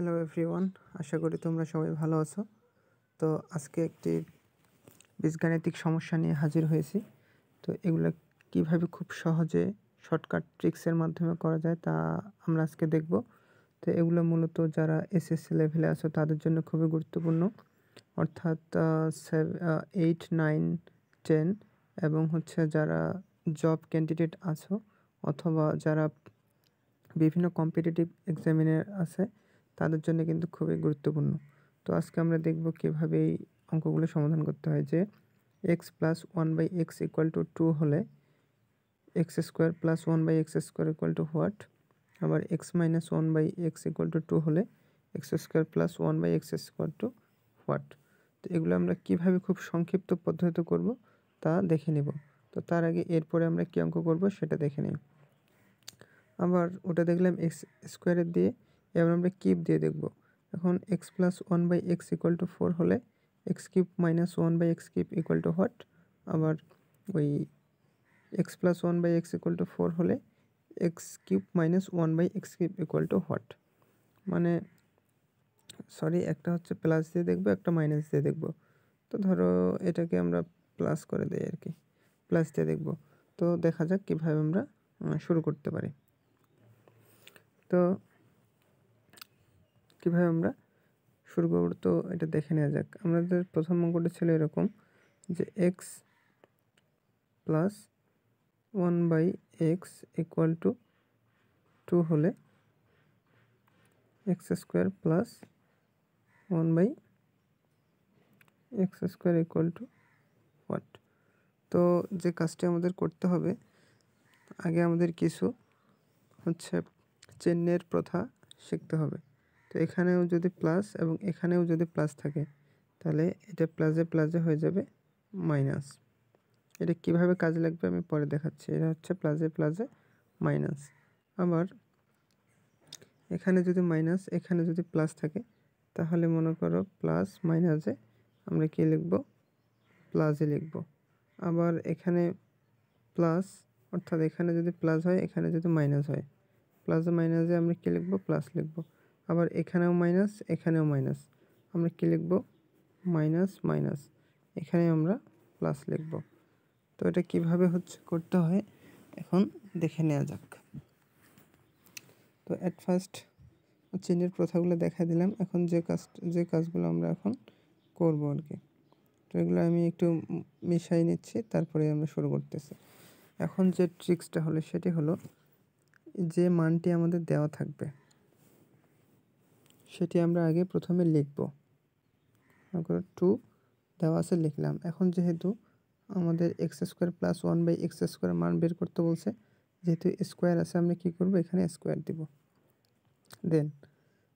Hello everyone, আশা করি তোমরা সবাই ভালো আছো। তো আজকে একটি বীজগাণিতিক সমস্যা নিয়ে হাজির হয়েছি। তো এগুলো কিভাবে খুব সহজে শর্টকাট ট্রিক্সের মাধ্যমে করা যায় তা আমরা আজকে দেখব। তো এগুলো মূলত যারা এসএসসি লেভেলে আছো তাদের জন্য খুবই গুরুত্বপূর্ণ, অর্থাৎ 8, 9, 10 এবং যারা জব ক্যান্ডিডেট আছো অথবা যারা বিভিন্ন কম্পিটিটিভ এক্সামিনার আছে তাদের জন্য কিন্তু খুবই গুরুত্বপূর্ণ। তো আজকে আমরা দেখব কীভাবে এই অঙ্কগুলো সমাধান করতে হয়। যে x plus 1/x equal to 2 হলে x square plus 1/x square equal to what. আবার x minus 1/x equal to 2 হলে x square plus 1/x square to what. তো এগুলো আমরা কিভাবে খুব সংক্ষিপ্ত পদ্ধতিতে করব তা দেখে নেব। তো তার আগে এরপরে আমরা কী অঙ্ক করব সেটা দেখে নিই। আবার ওটা দেখলাম এক্স স্কোয়ারের দিয়ে, এবার আমরা কিউব দিয়ে দেখব। এখন x plus 1/x equal two 4 হলে x cube minus 1/x cube equal to what. আবার ওই x plus 1/x equal two 4 হলে x cube minus 1/x cube equal to what. মানে একটা হচ্ছে প্লাস দিয়ে দেখব, একটা মাইনাস দিয়ে দেখব। তো ধরো এটাকে আমরা প্লাস করে দিই আর কি, প্লাস দিয়ে দেখব। তো দেখা যাক কীভাবে আমরা শুরু করতে পারি। তো কীভাবে আমরা শুরু করব তো এটা দেখে নেওয়া যাক। আমাদের প্রথম অঙ্কটা ছিল এরকম যে x plus 1/x equal to 2 হলে x square plus 1/x square equal to what. তো যে কাজটি আমাদের করতে হবে, আগে আমাদের কিছু চিহ্নের প্রথা শিখতে হবে। তো এখানেও যদি প্লাস এবং এখানেও যদি প্লাস থাকে তাহলে এটা প্লাসে প্লাসে হয়ে যাবে মাইনাস। এটা কিভাবে কাজে লাগবে আমি পরে দেখাচ্ছি। এটা হচ্ছে প্লাসে প্লাসে মাইনাস। আবার এখানে যদি মাইনাস, এখানে যদি প্লাস থাকে তাহলে মনে করো প্লাস মাইনাসে আমরা কি লিখব, প্লাসে লিখব। আবার এখানে প্লাস, অর্থাৎ এখানে যদি প্লাস হয় এখানে যদি মাইনাস হয়, প্লাসে মাইনাসে আমরা কী লিখব, প্লাস লিখব। আবার এখানেও মাইনাস, এখানেও মাইনাস, আমরা কী লিখব, মাইনাস মাইনাস, এখানে আমরা প্লাস লিখব। তো এটা কিভাবে করতে হয় এখন দেখে নেওয়া যাক। তো অ্যাট ফার্স্ট চিহ্নের প্রথাগুলো দেখা দিলাম। এখন যে কাজগুলো আমরা এখন করব আর কি, তো এগুলো আমি একটু মিশাই নিচ্ছি, তারপরে আমরা শুরু করতেছি। এখন যে ট্রিক্সটা হলো সেটি হলো যে মানটি আমাদের দেওয়া থাকবে সেটি আমরা আগে প্রথমে লিখব। 2 দেওয়া আছে, লিখলাম। এখন যেহেতু আমাদের x square plus 1/x square মান বের করতে বলছে, যেহেতু স্কোয়ার আছে আমরা কি করব, এখানে স্কোয়ার দিব। দেন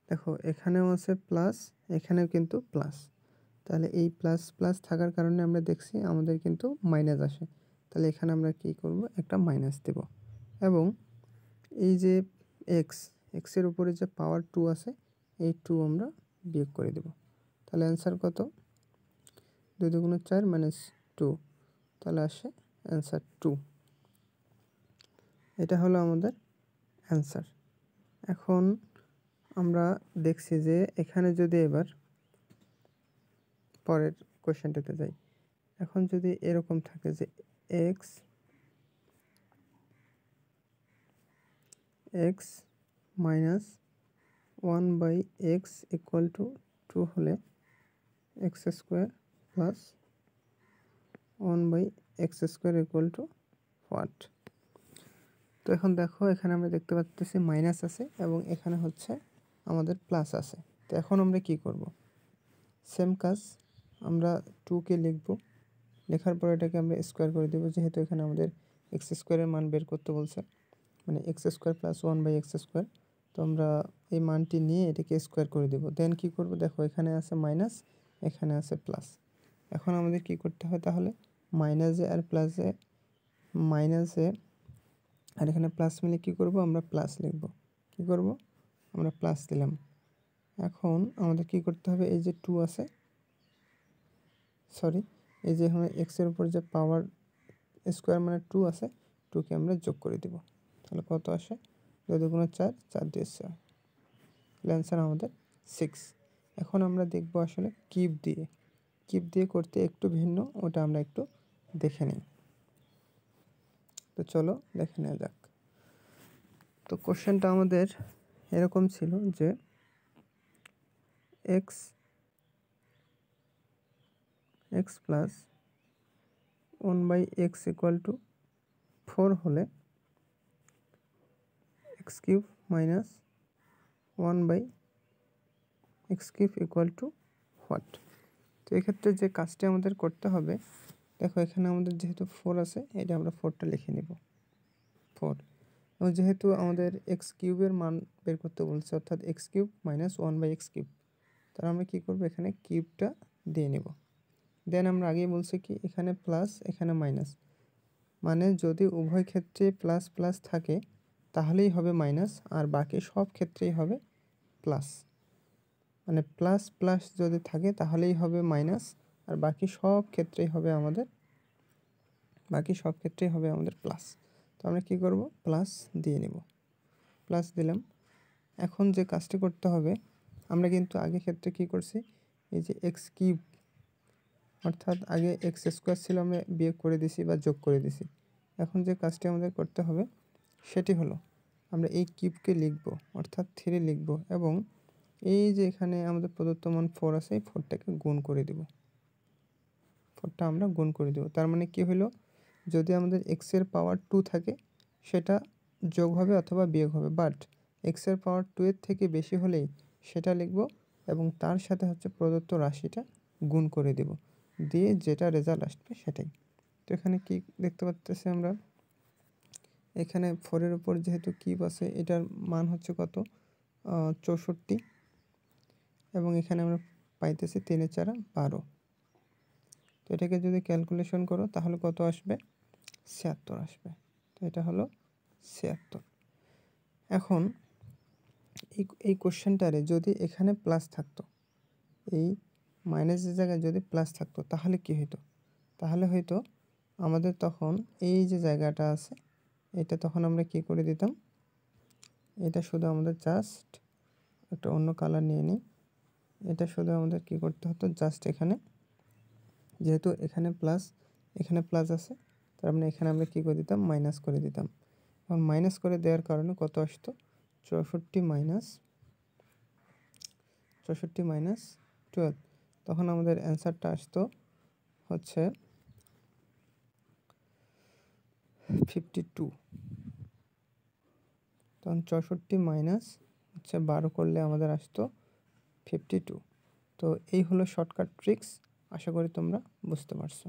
দেখো এখানেও আছে প্লাস, এখানেও কিন্তু প্লাস, তাহলে এই প্লাস প্লাস থাকার কারণে আমরা দেখছি আমাদের কিন্তু মাইনাস আসে, তাহলে এখানে আমরা কি করব, একটা মাইনাস দেব। এবং এই যে এক্সের উপরে যে পাওয়ার 2 আছে এই 2 আমরা বিয়োগ করে দেব। তাহলে অ্যান্সার কত, 2 × 4 - 2, তাহলে আসে অ্যান্সার 2। এটা হলো আমাদের অ্যান্সার। এখন আমরা দেখছি যে এখানে যদি এবার পরের কোশ্চেনটাতে যাই, এখন যদি এরকম থাকে যে x minus 1/x equal to 2 হলে x square plus 1/x square equal to what. তো এখন দেখো এখানে আমরা দেখতে পাচ্ছি মাইনাস আছে এবং এখানে আমাদের প্লাস আছে। তো এখন আমরা কি করব, সেম কাজ, আমরা 2কে লিখব, লেখার পর এটাকে আমরা স্কোয়ার করে দেবো, যেহেতু এখানে আমাদের এক্স স্কোয়ারের মান বের করতে বলছে, মানে x square plus 1/x square. তো আমরা এই মানটি নিয়ে এটাকে স্কোয়ার করে দেবো। দেন কি করব, দেখো এখানে আছে মাইনাস, এখানে আছে প্লাস। এখন আমাদের কি করতে হয়, তাহলে মাইনাসে আর প্লাসে, মাইনাসে আর এখানে প্লাস মিলে কি করব, আমরা প্লাস লিখব। কি করব, আমরা প্লাস দিলাম। এখন আমাদের কি করতে হবে, এই যে 2 আছে, এই যে এখানে এক্সের উপর যে পাওয়ার স্কোয়ার মানে 2 আছে, 2কে আমরা যোগ করে দেব। তাহলে কত আসে, 2 × 4, 4 × 6, তাহলে অ্যান্সার আমাদের 6। এখন আমরা দেখব আসলে কিউব দিয়ে করতে একটু ভিন্ন, ওটা আমরা একটু দেখে নিই। তো চলো দেখে নেওয়া যাক। তো কোশ্চেনটা আমাদের এরকম ছিল যে x plus 1/x equal two 4 হলে x cube minus 1/x cube equal to what. তো এক্ষেত্রে যে কাজটি আমাদের করতে হবে, দেখো এখানে আমাদের যেহেতু 4 আছে, এটা আমরা 4টা লিখে নিব 4। এবং যেহেতু আমাদের এক্স কিউবের মান বের করতে বলছে, অর্থাৎ x cube minus 1/x cube, তাহলে আমরা কী করবো, এখানে কিউবটা দিয়ে নেব। দেন আমরা আগেই বলছি কি এখানে প্লাস এখানে মাইনাস, মানে যদি উভয় ক্ষেত্রে প্লাস প্লাস থাকে তাহলেই হবে মাইনাস, আর বাকি সব ক্ষেত্রেই হবে প্লাস। মানে প্লাস প্লাস যদি থাকে তাহলেই হবে মাইনাস, আর বাকি সব ক্ষেত্রেই হবে আমাদের প্লাস। তো আমরা কী করব, প্লাস দিয়ে নেব, প্লাস দিলাম। এখন যে কাজটি করতে হবে, আমরা কিন্তু আগে ক্ষেত্রে কী করছি, এই যে এক্স কিউব, অর্থাৎ আগে এক্স স্কোয়ার ছিল, আমরা বিয়োগ করে দিছি বা যোগ করে দিছি। এখন যে কাজটি আমাদের করতে হবে সেটি হলো আমরা এই কিউবকে লিখব, অর্থাৎ 3 লিখব, এবং এই যে এখানে আমাদের প্রদত্ত মান 4 আছে, এই 4টাকে গুণ করে দেব, 4টা আমরা গুণ করে দেব। তার মানে কি হলো, যদি আমাদের এক্সের পাওয়ার 2 থাকে সেটা যোগ হবে অথবা বিয়োগ হবে, বাট এক্সের পাওয়ার 2 এর থেকে বেশি হলেই সেটা লিখব, এবং তার সাথে হচ্ছে প্রদত্ত রাশিটা গুণ করে দেব, দিয়ে যেটা রেজাল্ট আসবে সেটাই। তো এখানে কি দেখতে পাচ্ছি আমরা, এখানে 4-এর উপর যেহেতু কিউব আছে, এটার মান হচ্ছে কত, 64, এবং এখানে আমরা পাইতেছি 3 × 4 = 12। তো এটাকে যদি ক্যালকুলেশন করো তাহলে কত আসবে, 76 আসবে। তো এটা হলো 76। এখন এই কোশ্চেনটারে যদি এখানে প্লাস থাকতো, এই মাইনাসের জায়গায় যদি প্লাস থাকতো তাহলে কি হতো, তাহলে হয়তো আমাদের তখন এই যে জায়গাটা আছে এটা তখন আমরা কি করে দিতাম, এটা শুধু আমাদের জাস্ট একটা অন্য কালার নিয়ে নিই, এটা শুধু আমাদের কি করতে হতো, জাস্ট এখানে যেহেতু এখানে প্লাস আছে, তার মানে এখানে আমরা কী করে দিতাম, মাইনাস করে দিতাম। এবং মাইনাস করে দেওয়ার কারণে কত আসতো, 64 মাইনাস 12, তখন আমাদের অ্যান্সারটা আসতো হচ্ছে 52। তখন 64 মাইনাস হচ্ছে 12 করলে আমাদের আসতো 52। তো এই হলো শর্টকাট ট্রিক্স, আশা করি তোমরা বুঝতে পারছো।